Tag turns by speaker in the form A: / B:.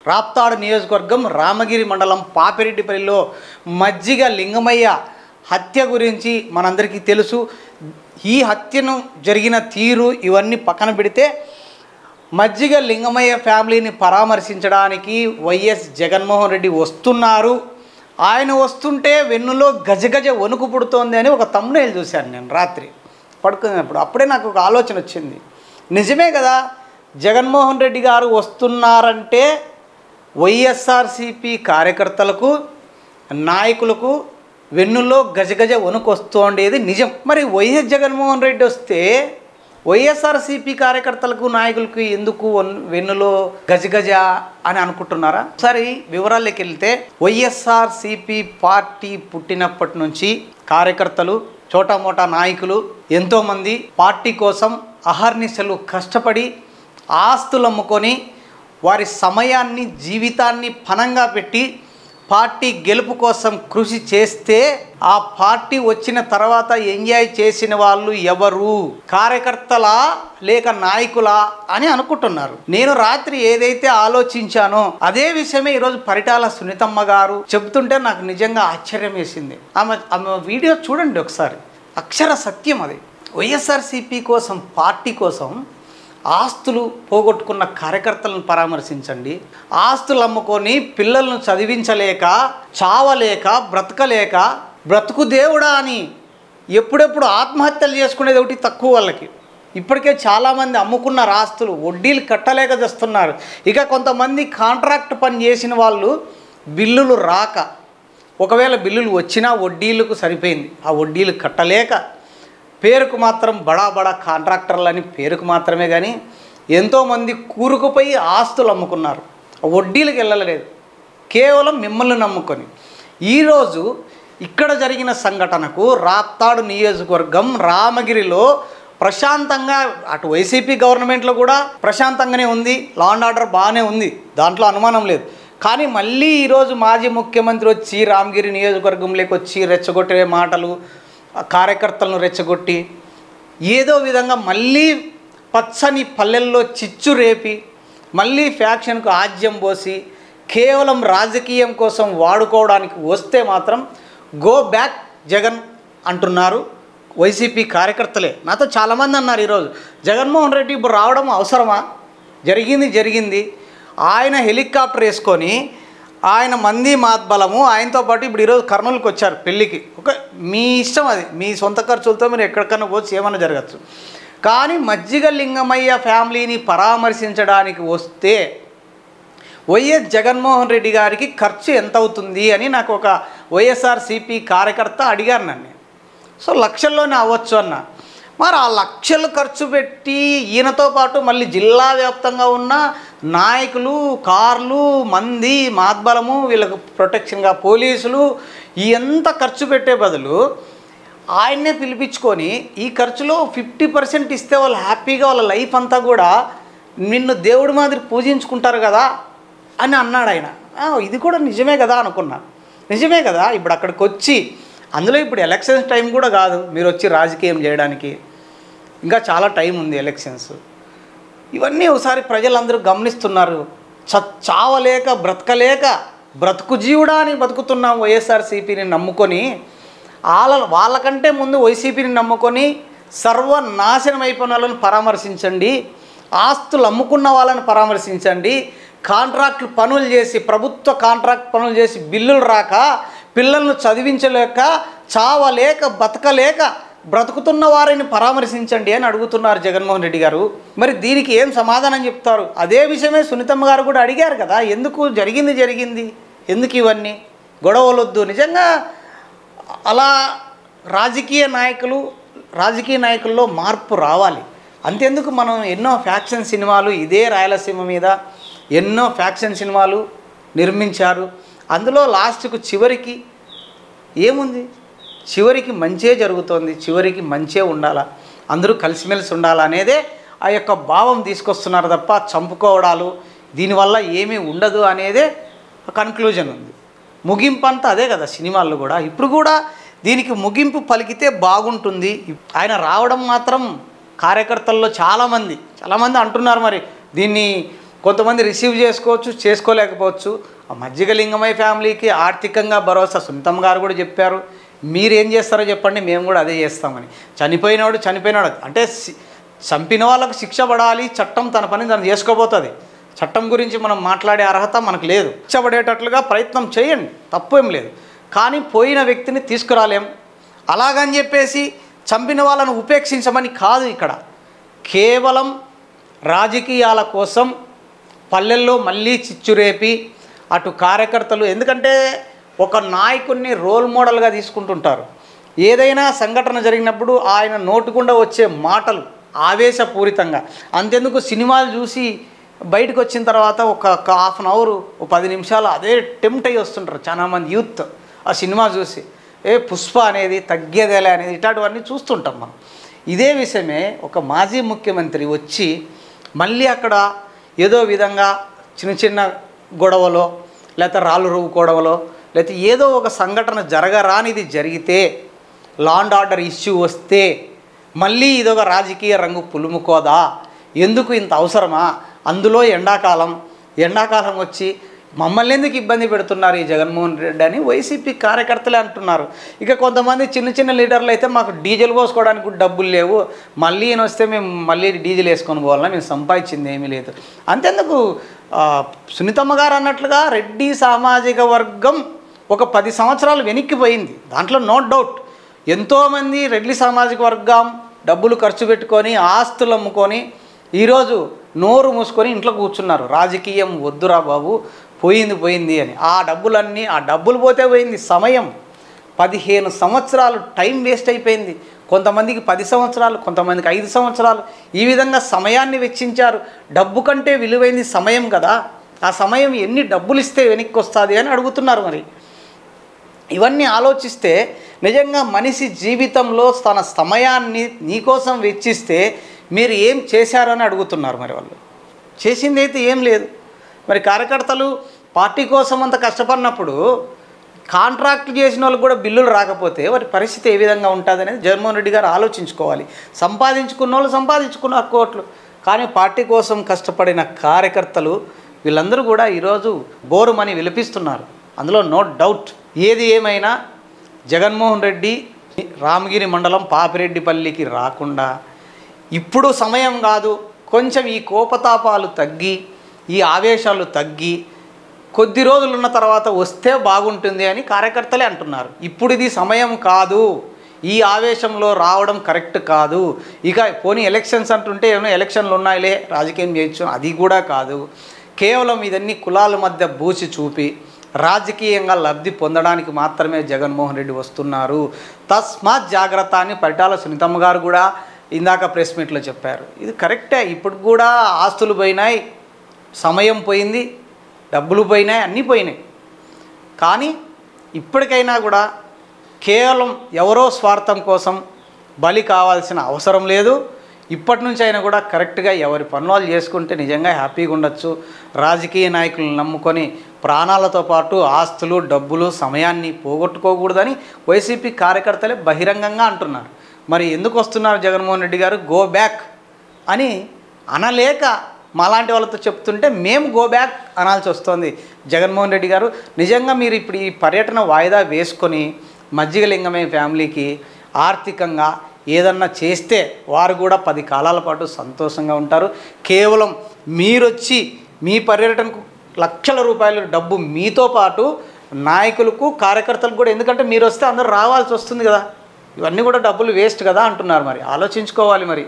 A: రాప్తాడు నియోజకవర్గం రామగిరి మండలం పాపిరెడ్డిపల్లిలో మజ్జిగ లింగమయ్య హత్య గురించి మనందరికీ తెలుసు. ఈ హత్యను జరిగిన తీరు ఇవన్నీ పక్కన పెడితే మజ్జిగ లింగమయ్య ఫ్యామిలీని పరామర్శించడానికి వైఎస్ జగన్మోహన్ రెడ్డి వస్తున్నారు. ఆయన వస్తుంటే వెన్నులో గజగజ వణుకు పుడుతోంది అని ఒక తమ్మునేలు చూశాను నేను రాత్రి పడుకునేటప్పుడు. అప్పుడే నాకు ఒక ఆలోచన వచ్చింది, నిజమే కదా, జగన్మోహన్ రెడ్డి గారు వస్తున్నారంటే వైఎస్ఆర్సీపీ కార్యకర్తలకు నాయకులకు వెన్నులో గజగజ వణుకు వస్తుండేది నిజం. మరి వైఎస్ జగన్మోహన్ రెడ్డి వస్తే వైఎస్ఆర్సీపీ కార్యకర్తలకు నాయకులకు ఎందుకు వెన్నులో గజగజ అని అనుకుంటున్నారా? ఒకసారి వివరాల్లోకి వెళ్తే వైఎస్ఆర్సీపీ పార్టీ పుట్టినప్పటి నుంచి కార్యకర్తలు చోటామోటా నాయకులు ఎంతోమంది పార్టీ కోసం అహర్నిశలు కష్టపడి ఆస్తులు అమ్ముకొని వారి సమయాన్ని జీవితాన్ని పణంగా పెట్టి పార్టీ గెలుపు కోసం కృషి చేస్తే ఆ పార్టీ వచ్చిన తర్వాత ఎంజాయ్ చేసిన వాళ్ళు ఎవరు? కార్యకర్తలా లేక నాయకులా అని అనుకుంటున్నారు. నేను రాత్రి ఏదైతే ఆలోచించానో అదే విషయమే ఈరోజు పరిటాల సునీతమ్మ గారు చెబుతుంటే నాకు నిజంగా ఆశ్చర్యం వేసింది. ఆమె వీడియో చూడండి ఒకసారి, అక్షర సత్యం అది. వైఎస్ఆర్సీపీ కోసం పార్టీ కోసం ఆస్తులు పోగొట్టుకున్న కార్యకర్తలను పరామర్శించండి. ఆస్తులు అమ్ముకొని పిల్లలను చదివించలేక చావలేక బ్రతకలేక బ్రతుకు దేవుడా అని ఎప్పుడెప్పుడు ఆత్మహత్యలు చేసుకునేది ఒకటి తక్కువ వాళ్ళకి. ఇప్పటికే చాలామంది అమ్ముకున్నారు ఆస్తులు, వడ్డీలు కట్టలేక చేస్తున్నారు. ఇక కొంతమంది కాంట్రాక్ట్ పని చేసిన వాళ్ళు బిల్లులు రాక, ఒకవేళ బిల్లులు వచ్చినా వడ్డీలకు సరిపోయింది, ఆ వడ్డీలు కట్టలేక పేరుకు మాత్రం బడా కాంట్రాక్టర్లని పేరుకు మాత్రమే, కానీ ఎంతోమంది కూరుకుపోయి ఆస్తులు అమ్ముకున్నారు, వడ్డీలకు వెళ్ళలేదు, కేవలం మిమ్మల్ని నమ్ముకొని. ఈరోజు ఇక్కడ జరిగిన సంఘటనకు రాప్తాడు నియోజకవర్గం రామగిరిలో ప్రశాంతంగా, అటు వైసీపీ గవర్నమెంట్లో కూడా ప్రశాంతంగానే ఉంది, లా అండ్ ఆర్డర్ బాగానే ఉంది, దాంట్లో అనుమానం లేదు. కానీ మళ్ళీ ఈరోజు మాజీ ముఖ్యమంత్రి వచ్చి రామగిరి నియోజకవర్గంలోకి వచ్చి రెచ్చగొట్టే మాటలు, కార్యకర్తలను రెచ్చగొట్టి ఏదో విధంగా మళ్ళీ పచ్చని పల్లెల్లో చిచ్చు రేపి మళ్ళీ ఫ్యాక్షన్కు ఆజ్యం పోసి కేవలం రాజకీయం కోసం వాడుకోవడానికి వస్తే మాత్రం గో బ్యాక్ జగన్ అంటున్నారు వైసీపీ కార్యకర్తలే. నాతో చాలామంది అన్నారు ఈరోజు, జగన్మోహన్ రెడ్డి ఇప్పుడు రావడం అవసరమా? జరిగింది. ఆయన హెలికాప్టర్ వేసుకొని ఆయన మంది మాత్బలము ఆయనతో పాటు ఇప్పుడు ఈరోజు కర్నూలుకి వచ్చారు పెళ్ళికి. మీ ఇష్టం, అది మీ సొంత ఖర్చులతో మీరు ఎక్కడికన్నా పోవచ్చు, ఏమన్నా జరగచ్చు. కానీ మజ్జిగ లింగమయ్య ఫ్యామిలీని పరామర్శించడానికి వస్తే వైఎస్ జగన్మోహన్ రెడ్డి గారికి ఖర్చు ఎంత అవుతుంది అని నాకు ఒక వైఎస్ఆర్సీపీ కార్యకర్త అడిగారు నన్ను. సో లక్షల్లోనే అవ్వచ్చు అన్న. మరి ఆ లక్షలు ఖర్చు పెట్టి ఈయనతో పాటు మళ్ళీ జిల్లా వ్యాప్తంగా ఉన్న నాయకులు, కార్లు, మంది మాత్బలము, వీళ్ళకు ప్రొటెక్షన్గా పోలీసులు ఎంత ఖర్చు పెట్టే బదులు ఆయన్నే పిలిపించుకొని ఈ ఖర్చులో 50% ఇస్తే వాళ్ళు హ్యాపీగా వాళ్ళ లైఫ్ అంతా కూడా నిన్ను దేవుడి మాదిరి పూజించుకుంటారు కదా అని అన్నాడు ఆయన. ఇది కూడా నిజమే కదా అనుకున్నా. నిజమే కదా, ఇప్పుడు అక్కడికి వచ్చి, అందులో ఇప్పుడు ఎలక్షన్స్ టైం కూడా కాదు మీరు వచ్చి రాజకీయం చేయడానికి, ఇంకా చాలా టైం ఉంది ఎలక్షన్స్. ఇవన్నీ ఒకసారి ప్రజలందరూ గమనిస్తున్నారు. చావలేక బ్రతకలేక బ్రతుకు జీవుడా అని బతుకుతున్నాం వైఎస్ఆర్సీపీని నమ్ముకొని. వాళ్ళకంటే ముందు వైసీపీని నమ్ముకొని సర్వనాశనం అయిపోయిన వాళ్ళని పరామర్శించండి, ఆస్తులు అమ్ముకున్న వాళ్ళని పరామర్శించండి, కాంట్రాక్టులు పనులు చేసి ప్రభుత్వ కాంట్రాక్ట్ పనులు చేసి బిల్లులు రాక పిల్లలను చదివించలేక చావలేక బతకలేక బ్రతుకుతున్న వారిని పరామర్శించండి అని అడుగుతున్నారు జగన్మోహన్ రెడ్డి గారు. మరి దీనికి ఏం సమాధానం చెప్తారు? అదే విషయమే సునీతమ్మ గారు కూడా అడిగారు కదా, ఎందుకు జరిగింది, ఎందుకు ఇవన్నీ గొడవలొద్దు. నిజంగా అలా రాజకీయ నాయకుల్లో మార్పు రావాలి. అంతెందుకు, మనం ఎన్నో ఫ్యాక్షన్ సినిమాలు, ఇదే రాయలసీమ మీద ఎన్నో ఫ్యాక్షన్ సినిమాలు నిర్మించారు. అందులో లాస్ట్కు చివరికి ఏముంది? చివరికి మంచే జరుగుతోంది, చివరికి మంచే ఉండాలా, అందరూ కలిసిమెలిసి ఉండాలా అనేదే ఆ యొక్క భావం తీసుకొస్తున్నారు తప్ప చంపుకోవడాలు దీనివల్ల ఏమీ ఉండదు అనేదే కన్క్లూజన్ ఉంది. ముగింపు అంతా అదే కదా సినిమాల్లో కూడా. ఇప్పుడు కూడా దీనికి ముగింపు పలికితే బాగుంటుంది. ఆయన రావడం మాత్రం కార్యకర్తల్లో చాలామంది అంటున్నారు, మరి దీన్ని కొంతమంది రిసీవ్ చేసుకోవచ్చు, చేసుకోలేకపోవచ్చు. ఆ మజ్జిగ లింగమయ్య ఫ్యామిలీకి ఆర్థికంగా భరోసా సునీతమ్మ గారు కూడా చెప్పారు. మీరేం చేస్తారో చెప్పండి, మేము కూడా అదే చేస్తామని. చనిపోయినాడు అంటే చంపిన వాళ్ళకు శిక్ష పడాలి, చట్టం తన పని తను చేసుకోబోతుంది. చట్టం గురించి మనం మాట్లాడే అర్హత మనకు లేదు. శిక్ష పడేటట్లుగా ప్రయత్నం చేయండి, తప్పేం లేదు. కానీ పోయిన వ్యక్తిని తీసుకురాలేం. అలాగని చెప్పేసి చంపిన వాళ్ళను ఉపేక్షించమని కాదు. ఇక్కడ కేవలం రాజకీయాల కోసం పల్లెల్లో మళ్ళీ చిచ్చురేపి అటు కార్యకర్తలు, ఎందుకంటే ఒక నాయకుడిని రోల్ మోడల్గా తీసుకుంటుంటారు. ఏదైనా సంఘటన జరిగినప్పుడు ఆయన నోటుకుండా వచ్చే మాటలు ఆవేశపూరితంగా, అంతెందుకు సినిమాలు చూసి బయటకు వచ్చిన తర్వాత ఒక హాఫ్ అన్ అవర్, 10 నిమిషాలు అదే టెంప్ట్ అయ్యి వస్తుంటారు చాలామంది యూత్. ఆ సినిమా చూసి పుష్ప అనేది తగ్గేదేలే అనేది ఇట్లాంటివన్నీ చూస్తుంటాం మనం. ఇదే విషయమే ఒక మాజీ ముఖ్యమంత్రి వచ్చి మళ్ళీ అక్కడ ఏదో విధంగా చిన్న చిన్న గొడవలో, లేకపోతే రాళ్ళు రువ్వుకోవడంలో, లేకపోతే ఏదో ఒక సంఘటన జరగరానిది జరిగితే, లా అండ్ ఆర్డర్ ఇష్యూ వస్తే మళ్ళీ ఇదొక రాజకీయ రంగు పులుముకోదా? ఎందుకు ఇంత అవసరమా? అందులో ఎండాకాలం వచ్చి మమ్మల్ని ఎందుకు ఇబ్బంది పెడుతున్నారు ఈ జగన్మోహన్ రెడ్డి అని వైసీపీ కార్యకర్తలే అంటున్నారు. ఇక కొంతమంది చిన్న చిన్న లీడర్లు అయితే మాకు డీజిల్ పోసుకోవడానికి కూడా డబ్బులు లేవు, మళ్ళీ ఈయన వస్తే మేము మళ్ళీ డీజిల్ వేసుకొని పోవాలన్నా, మేము సంపాదించింది ఏమీ లేదు. అంతెందుకు సునీతమ్మ గారు అన్నట్లుగా రెడ్డి సామాజిక వర్గం ఒక 10 సంవత్సరాలు వెనక్కిపోయింది. దాంట్లో నో డౌట్. ఎంతోమంది రెడ్డి సామాజిక వర్గం డబ్బులు ఖర్చు పెట్టుకొని ఆస్తులు అమ్ముకొని ఈరోజు నోరు మూసుకొని ఇంట్లో కూర్చున్నారు. రాజకీయం వద్దురా బాబు, పోయింది అని. ఆ డబ్బులు పోతే పోయింది సమయం. 15 సంవత్సరాలు టైం వేస్ట్ అయిపోయింది. కొంతమందికి 10 సంవత్సరాలు, కొంతమందికి 5 సంవత్సరాలు, ఈ విధంగా సమయాన్ని వెచ్చించారు. డబ్బు కంటే విలువైంది సమయం కదా. ఆ సమయం ఎన్ని డబ్బులు ఇస్తే వెనక్కి వస్తుంది అని అడుగుతున్నారు. మరి ఇవన్నీ ఆలోచిస్తే నిజంగా మనిషి జీవితంలో తన సమయాన్ని నీకోసం వెచ్చిస్తే మీరు ఏం చేశారని అడుగుతున్నారు. మరి వాళ్ళు చేసింది అయితే ఏం లేదు. మరి కార్యకర్తలు పార్టీ కోసం అంత కష్టపడినప్పుడు కాంట్రాక్ట్ చేసిన వాళ్ళకి కూడా బిల్లులు రాకపోతే వారి పరిస్థితి ఏ విధంగా ఉంటుంది అనేది జగన్మోహన్ రెడ్డి గారు ఆలోచించుకోవాలి. సంపాదించుకున్న వాళ్ళు సంపాదించుకున్నారు కోట్లు, కానీ పార్టీ కోసం కష్టపడిన కార్యకర్తలు వీళ్ళందరూ కూడా ఈరోజు బోరుమని విలపిస్తున్నారు. అందులో నో డౌట్. ఏది ఏమైనా జగన్మోహన్ రెడ్డి రామగిరి మండలం పాపిరెడ్డిపల్లికి రాకుండా ఇప్పుడు సమయం కాదు. కొంచెం ఈ కోపతాపాలు తగ్గి, ఈ ఆవేశాలు తగ్గి కొద్ది రోజులు ఉన్న తర్వాత వస్తే బాగుంటుంది అని కార్యకర్తలే అంటున్నారు. ఇప్పుడు ఇది సమయం కాదు, ఈ ఆవేశంలో రావడం కరెక్ట్ కాదు. ఇక పోనీ ఎలక్షన్స్ అంటుంటే ఏమైనా ఎలక్షన్లు ఉన్నాయిలే రాజకీయం చేయొచ్చు, అది కూడా కాదు. కేవలం ఇదన్నీ కులాల మధ్య బూసి చూపి రాజకీయంగా లబ్ధి పొందడానికి మాత్రమే జగన్మోహన్ రెడ్డి వస్తున్నారు. తస్మాత్ జాగ్రత్త అని పరిటాల సునీతమ్మ గారు కూడా ఇందాక ప్రెస్ మీట్లో చెప్పారు. ఇది కరెక్టే. ఇప్పుడు కూడా ఆస్తులు పోయినాయి, సమయం పోయింది, డబ్బులు పోయినాయి, అన్నీ పోయినాయి. కానీ ఇప్పటికైనా కూడా కేవలం ఎవరో స్వార్థం కోసం బలి కావాల్సిన అవసరం లేదు. ఇప్పటి నుంచి అయినా కూడా కరెక్ట్గా ఎవరి పనులు చేసుకుంటే నిజంగా హ్యాపీగా ఉండొచ్చు. రాజకీయ నాయకులను నమ్ముకొని ప్రాణాలతో పాటు ఆస్తులు, డబ్బులు, సమయాన్ని పోగొట్టుకోకూడదని వైసీపీ కార్యకర్తలే బహిరంగంగా అంటున్నారు. మరి ఎందుకు వస్తున్నారు జగన్మోహన్ రెడ్డి గారు? గో బ్యాక్ అని అనలేక మాలాంటి వాళ్ళతో చెప్తుంటే మేము గో బ్యాక్ అనాల్సి వస్తుంది. జగన్మోహన్ రెడ్డి గారు నిజంగా మీరు ఇప్పుడు ఈ పర్యటన వాయిదా వేసుకొని మజ్జిగ లింగమయ్య ఫ్యామిలీకి ఆర్థికంగా ఏదన్నా చేస్తే వారు కూడా 10 కాలాల పాటు సంతోషంగా ఉంటారు. కేవలం మీరొచ్చి మీ పర్యటనకు లక్షల రూపాయల డబ్బు మీతో పాటు నాయకులకు, కార్యకర్తలకు కూడా, ఎందుకంటే మీరు వస్తే అందరూ రావాల్సి వస్తుంది కదా, ఇవన్నీ కూడా డబ్బులు వేస్ట్ కదా అంటున్నారు. మరి ఆలోచించుకోవాలి మరి.